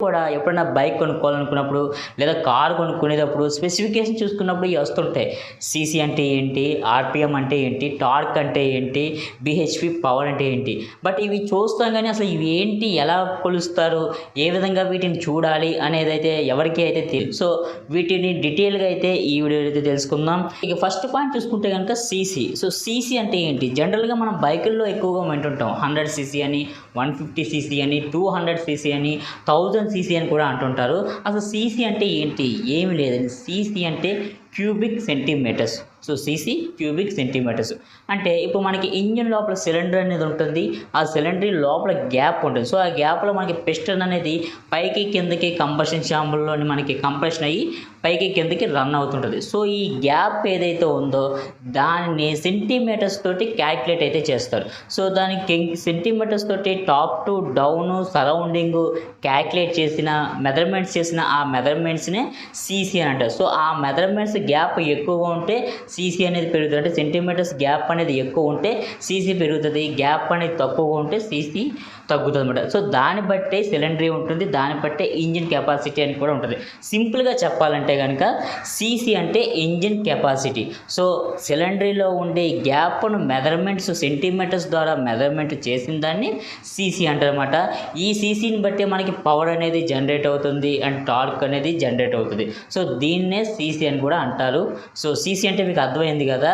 కూడా ఎప్పుడైనా బైక్ కొనుక్కోవాలనుకున్నప్పుడు లేదా కార్ కొనుక్కునేటప్పుడు స్పెసిఫికేషన్ చూసుకున్నప్పుడు ఇవి వస్తుంటాయి. సీసీ అంటే ఏంటి, ఆర్పిఎం అంటే ఏంటి, టార్క్ అంటే ఏంటి, బిహెచ్పి పవర్ అంటే ఏంటి. బట్ ఇవి చూస్తాం కానీ అసలు ఇవి ఏంటి, ఎలా కొలుస్తారు, ఏ విధంగా వీటిని చూడాలి అనేదైతే ఎవరికి అయితే తెలియదు. సో వీటిని డీటెయిల్గా అయితే ఈ వీడియో అయితే తెలుసుకుందాం. ఇక ఫస్ట్ పాయింట్ చూసుకుంటే కనుక సీసీ. సో సీసీ అంటే ఏంటి, జనరల్గా మనం బైకుల్లో ఎక్కువగా వింటుంటాం 100 సీసీ అని, 150 సీసీ అని, 200 సీసీ అని, 1000 సీసీ అని కూడా అంటుంటారు. అసలు సీసీ అంటే ఏంటి, ఏమి లేదండి. సీసీ అంటే cubic centimetres. So CC cubic centimetres అంటే ఇప్పుడు మనకి ఇంజిన్ లోపల సిలిండర్ అనేది ఉంటుంది. ఆ సిలిండర్ లోపల గ్యాప్ ఉంటుంది. సో ఆ గ్యాప్లో మనకి పిస్టన్ అనేది పైకి కిందకి కంబషన్ ఛాంబర్లోని మనకి కంప్రెషన్ అయ్యి పైకి కిందకి రన్ అవుతుంటుంది. సో ఈ గ్యాప్ ఏదైతే ఉందో దాన్ని సెంటీమీటర్స్ తోటి క్యాల్కులేట్ అయితే చేస్తారు. సో దానికి సెంటీమీటర్స్ తోటి top to down surrounding calculate చేసిన మెజర్మెంట్స్ చేసిన ఆ మెజర్మెంట్స్నే సీసీ అని అంటారు. సో ఆ మెజర్మెంట్స్ గ్యాప్ ఎక్కువగా ఉంటే సీసీ అనేది పెరుగుతుంది. అంటే సెంటీమీటర్స్ గ్యాప్ అనేది ఎక్కువ ఉంటే సీసీ పెరుగుతుంది, గ్యాప్ అనేది తక్కువగా ఉంటే సీసీ తగ్గుతుంది అనమాట. సో దాన్ని బట్టే సిలిండరీ ఉంటుంది, దాన్ని బట్టే ఇంజిన్ కెపాసిటీ అని కూడా ఉంటుంది. సింపుల్గా చెప్పాలంటే కనుక సీసీ అంటే ఇంజిన్ కెపాసిటీ. సో సిలిండరీలో ఉండే గ్యాప్ను మెజర్మెంట్స్ సెంటీమీటర్స్ ద్వారా మెజర్మెంట్ చేసిన దాన్ని సీసీ అంటారు అనమాట. ఈ సీసీని బట్టి మనకి పవర్ అనేది జనరేట్ అవుతుంది అండ్ టార్క్ అనేది జనరేట్ అవుతుంది. సో దీన్నే సీసీ అని కూడా అంటారు. సో సీసీ అంటే మీకు అర్థమైంది కదా.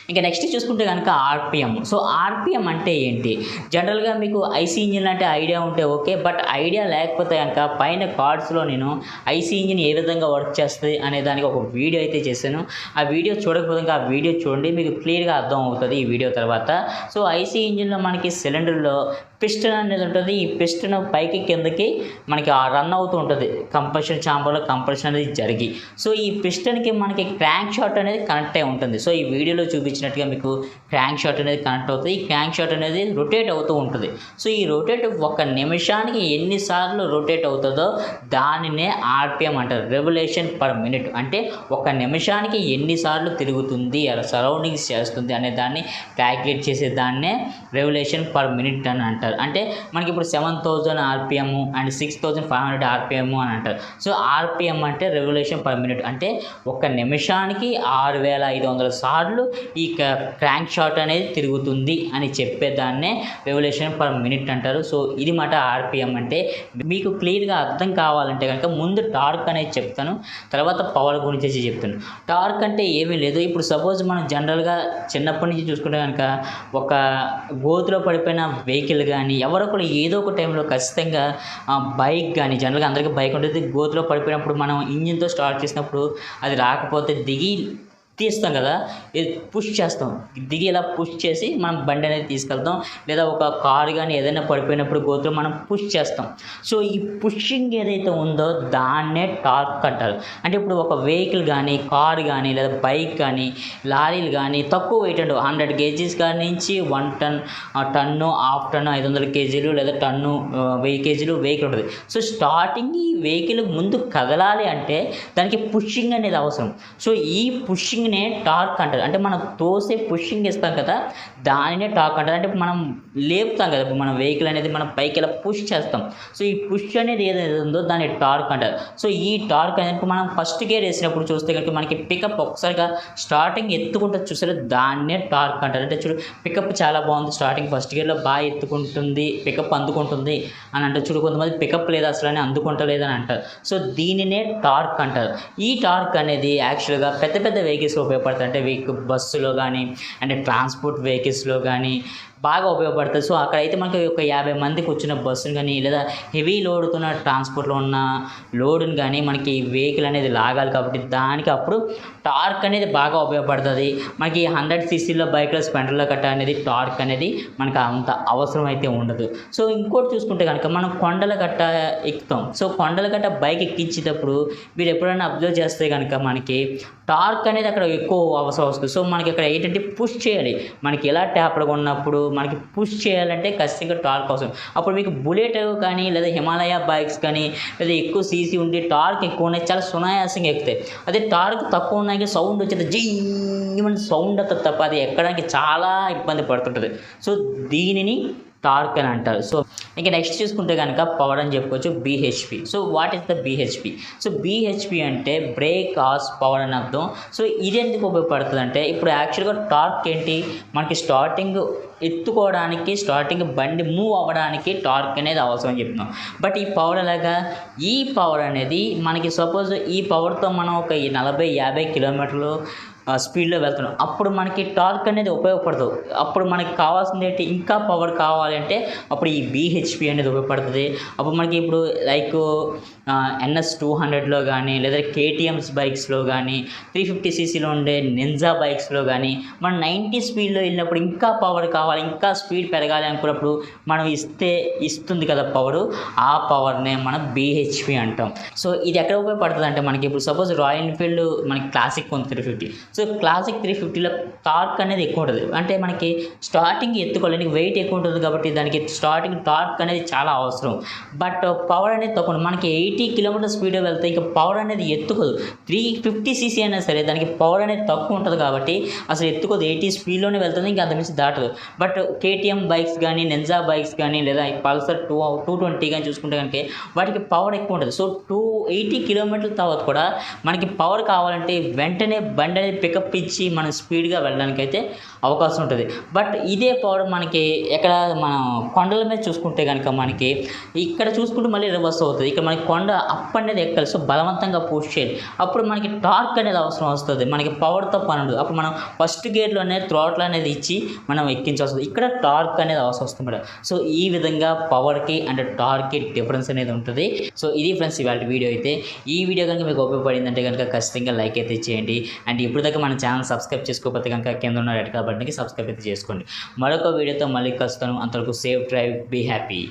ఇంకా నెక్స్ట్ చూసుకుంటే కనుక ఆర్పిఎం. సో ఆర్పిఎం అంటే ఏంటి, జనరల్గా మీకు ఐసీ ఇంజిన్ అంటే ఐడియా ఉంటే ఓకే, బట్ ఐడియా లేకపోతే కనుక పైన కార్డ్స్లో నేను ఐసీ ఇంజిన్ ఏ విధంగా వర్క్ చేస్తుంది అనే దానికి ఒక వీడియో అయితే చేశాను. ఆ వీడియో చూడకపోతే ఆ వీడియో చూడండి, మీకు క్లియర్గా అర్థం అవుతుంది ఈ వీడియో తర్వాత. సో ఐసీ ఇంజిన్లో మనకి సిలిండర్లో పిస్టన్ అనేది ఉంటుంది. ఈ పిస్టన్ పైకి కిందకి మనకి రన్ అవుతూ ఉంటుంది కంప్రెషన్ ఛాంబర్లో కంప్రెషన్ అనేది జరిగి. సో ఈ పిస్టన్కి మనకి క్రాంక్ షాట్ అనేది కనెక్ట్ అయి ఉంటుంది. సో ఈ వీడియోలో చూపించినట్టుగా మీకు క్రాంక్ షాట్ అనేది కనెక్ట్ అవుతుంది. ఈ క్రాంక్ షాట్ అనేది రొటేట్ అవుతూ ఉంటుంది. సో ఈ రొటేట్ ఒక నిమిషానికి ఎన్నిసార్లు రొటేట్ అవుతుందో దానినే ఆర్పిఎం అంటారు, రెవల్యూషన్ పర్ మినిట్. అంటే ఒక నిమిషానికి ఎన్నిసార్లు తిరుగుతుంది, సరౌండింగ్స్ చేస్తుంది అనే దాన్ని క్యాల్కులేట్ చేసే దాన్నే రెవల్యూషన్ పర్ మినిట్ అని అంటారు. అంటే మనకి ఇప్పుడు 7000 ఆర్పిఎం అండ్ 6500 ఆర్పిఎం అని అంటారు. సో ఆర్పిఎం అంటే రెవల్యూషన్ పర్ మినిట్. అంటే ఒక నిమిషానికి 6500 సార్లు ఈ క్రాంక్ షాట్ అనేది తిరుగుతుంది అని చెప్పేదాన్నే రెవల్యూషన్ పర్ మినిట్ అంటారు. సో ఇది మాట ఆర్పిఎం అంటే. మీకు క్లియర్గా అర్థం కావాలంటే కనుక ముందు టార్క్ అనేది చెప్తాను, తర్వాత పవర్ గురించి చెప్తాను. టార్క్ అంటే ఏమీ లేదు. ఇప్పుడు సపోజ్ మనం జనరల్గా చిన్నప్పటి నుంచి చూసుకుంటే కనుక ఒక గోతులో పడిపోయిన వెహికల్ కానీ ఎవరొకరు ఏదో ఒక టైంలో ఖచ్చితంగా బైక్ కానీ, జనరల్గా అందరికీ బైక్ ఉంటుంది, గోతులో పడిపోయినప్పుడు మనం ఇంజిన్తో స్టార్ట్ చేసినప్పుడు అది రాకపోతే దిగి తీస్తాం కదా, పుష్ చేస్తాం, దిగి ఇలా పుష్ చేసి మనం బండి అనేది తీసుకెళ్తాం. లేదా ఒక కారు కానీ ఏదైనా పడిపోయినప్పుడు గోతులో మనం పుష్ చేస్తాం. సో ఈ పుషింగ్ ఏదైతే ఉందో దాన్నే టార్క్ అంటారు. అంటే ఇప్పుడు ఒక వెహికల్ కానీ, కారు కానీ, లేదా బైక్ కానీ, లారీలు కానీ తక్కువ వెయిట్ అండి, 100 kgs కానీ నుంచి 1 ton, ton, half ton, 500 kgs లేదా టన్ను, 1000 kgs వెహికల్ ఉంటుంది. సో స్టార్టింగ్ ఈ వెహికల్ ముందు కదలాలి అంటే దానికి పుషింగ్ అనేది అవసరం. సో ఈ పుషింగ్ టార్క్ అంటారు. అంటే మనం తోసే పుషింగ్ ఇస్తాం కదా దానినే టార్క్ అంటారు. అంటే మనం లేపుతాం కదా, ఇప్పుడు మనం వెహికల్ అనేది మనం పైకి ఇలా పుష్ చేస్తాం. సో ఈ పుష్ అనేది ఏదైతే ఉందో దాన్ని టార్క్ అంటారు. సో ఈ టార్క్ అనేది మనం ఫస్ట్ గేర్ వేసినప్పుడు చూస్తే కనుక మనకి పికప్ ఒకసారిగా స్టార్టింగ్ ఎత్తుకుంటే చూసారు, దాన్నే టార్క్ అంటారు. అంటే చూడు పికప్ చాలా బాగుంది, స్టార్టింగ్ ఫస్ట్ గేర్లో బాగా ఎత్తుకుంటుంది, పికప్ అందుకుంటుంది అని అంటే చూడు, కొంతమంది పికప్ లేదు అసలు అని అందుకుంటలేదు అని అంటారు. సో దీనినే టార్క్ అంటారు. ఈ టార్క్ అనేది యాక్చువల్గా పెద్ద పెద్ద వెహికల్స్ ఉపయోగపడతాయి. అంటే బస్సులో కానీ అంటే ట్రాన్స్పోర్ట్ వెహికల్స్లో కానీ బాగా ఉపయోగపడుతుంది. సో అక్కడైతే మనకి ఒక 50 మందికి వచ్చిన బస్సును కానీ లేదా హెవీ లోడుతున్న ట్రాన్స్పోర్ట్లో ఉన్న లోడుని కానీ మనకి వెహికల్ అనేది లాగాలి కాబట్టి దానికి అప్పుడు టార్క్ అనేది బాగా ఉపయోగపడుతుంది. మనకి 100 cc బైక్లో స్పెండర్లో కట్ట అనేది టార్క్ అనేది మనకు అంత అవసరం అయితే ఉండదు. సో ఇంకోటి చూసుకుంటే కనుక మనం కొండల గట్ట ఎక్కుతాం. సో కొండల గట్ట బైక్ ఎక్కించేటప్పుడు మీరు ఎప్పుడైనా అబ్జర్వ్ చేస్తే కనుక మనకి టార్క్ అనేది అక్కడ ఎక్కువ అవసరం వస్తుంది. సో మనకి అక్కడ ఏంటంటే పుష్ చేయాలి. మనకి ఎలా ట్యాప్డ్గా ఉన్నప్పుడు మనకి పుష్ చేయాలంటే ఖచ్చితంగా టార్క్ అవసరం. అప్పుడు మీకు బుల్లెట్ కానీ లేదా హిమాలయ బైక్స్ కానీ లేదా ఎక్కువ సీసీ ఉండి టార్క్ ఎక్కువ ఉన్నాయి చాలా సునాయాసంగా ఎక్కుతాయి. అదే టార్క్ తక్కువ ఉన్నాయి సౌండ్ వచ్చేది జీమని సౌండ్ అవుతుంది తప్ప అది ఎక్కడానికి చాలా ఇబ్బంది పడుతుంటుంది. సో దీనిని టార్క్ అని అంటారు. సో ఇంకా నెక్స్ట్ చూసుకుంటే కనుక పవర్ అని చెప్పుకోవచ్చు BHP. So what is the BHP? So BHP అంటే బ్రేక్ హార్స్ పవర్ అని అర్థం. సో ఇది ఎందుకు ఉపయోగపడుతుంది అంటే ఇప్పుడు యాక్చువల్గా టార్క్ ఏంటి, మనకి స్టార్టింగ్ ఎత్తుకోవడానికి, స్టార్టింగ్ బండి మూవ్ అవ్వడానికి టార్క్ అనేది అవసరం అని చెప్తున్నాం. బట్ ఈ పవర్ ఎలాగా, ఈ పవర్ అనేది మనకి సపోజ్ ఈ పవర్తో మనం ఒక 40-50 కిలోమీటర్లు స్పీడ్లో వెళ్తున్నాం, అప్పుడు మనకి టార్క్ అనేది ఉపయోగపడదు. అప్పుడు మనకి కావాల్సింది ఏంటి, ఇంకా పవర్ కావాలి అంటే అప్పుడు ఈ బీహెచ్పి అనేది ఉపయోగపడుతుంది. అప్పుడు మనకి ఇప్పుడు లైక్ NS 200లో కానీ లేదా కేటీఎంస్ బైక్స్లో కానీ 350 cc ఉండే నింజా బైక్స్లో కానీ మనం 90 స్పీడ్లో వెళ్ళినప్పుడు ఇంకా పవర్ కావాలి, ఇంకా స్పీడ్ పెరగాలి అనుకున్నప్పుడు మనం ఇస్తుంది కదా పవరు, ఆ పవర్నే మనం బీహెచ్పి అంటాం. సో ఇది ఎక్కడ ఉపయోగపడుతుంది అంటే మనకి ఇప్పుడు సపోజ్ రాయల్ ఎన్ఫీల్డ్ మనకి క్లాసిక్ ఉంది 350. సో క్లాసిక్ 350లో టార్క్ అనేది ఎక్కువ ఉంటుంది. అంటే మనకి స్టార్టింగ్ ఎత్తుకోవడానికి వెయిట్ ఎక్కువ ఉంటుంది కాబట్టి దానికి స్టార్టింగ్ టార్క్ అనేది చాలా అవసరం. బట్ పవర్ అనేది తక్కువ, మనకి 80 కిలోమీటర్ స్పీడ్లో వెళ్తే ఇక పవర్ అనేది ఎత్తుకోదు. 350 cc అయినా సరే దానికి పవర్ అనేది తక్కువ ఉంటుంది కాబట్టి అసలు ఎత్తుకోదు, 80 స్పీడ్లోనే వెళ్తుంది, ఇంకా అంత మించి దాటదు. బట్ కేటీఎం బైక్స్ కానీ నింజా బైక్స్ కానీ లేదా పల్సర్ 220 కానీ చూసుకుంటే కనుక వాటికి పవర్ ఎక్కువ ఉంటుంది. సో 280 కిలోమీటర్ల తర్వాత కూడా మనకి పవర్ కావాలంటే వెంటనే బండి అనేది పికప్ ఇచ్చి మనం స్పీడ్గా వెళ్ళడానికి అయితే అవకాశం ఉంటుంది. బట్ ఇదే పవర్ మనకి ఎక్కడ మనం కొండల మీద చూసుకుంటే కనుక మనకి ఇక్కడ చూసుకుంటే మళ్ళీ రివర్స్ అవుతుంది. ఇక్కడ మనకి కొండ అప్ అనేది ఎక్కాలి, సో బలవంతంగా పుష్ చేయాలి, అప్పుడు మనకి టార్క్ అనేది అవసరం వస్తుంది. మనకి పవర్తో పని ఉండదు. అప్పుడు మనం ఫస్ట్ గేర్లోనే థ్రాట్ల్ అనేది ఇచ్చి మనం ఎక్కించవస్తుంది, ఇక్కడ టార్క్ అనేది అవసరం వస్తుంది మేడం. సో ఈ విధంగా పవర్కి అండ్ టార్క్కి డిఫరెన్స్ అనేది ఉంటుంది. సో ఇది ఫ్రెండ్స్ ఇవాళ వీడియో అయితే. ఈ వీడియో కనుక మీకు ఉపయోగపడిందంటే కనుక ఖచ్చితంగా లైక్ అయితే చేయండి. అండ్ ఇప్పుడు దాకా మన ఛానల్ సబ్స్క్రైబ్ చేసుకోకపోతే కనుక కింద ఉన్న రెడ్ కలర్ బటన్కి సబ్స్క్రైబ్ అయితే చేసుకోండి. మరొక వీడియోతో మళ్ళీ కలుస్తాను. అంతవరకు సేఫ్ డ్రైవ్, బీ హ్యాపీ.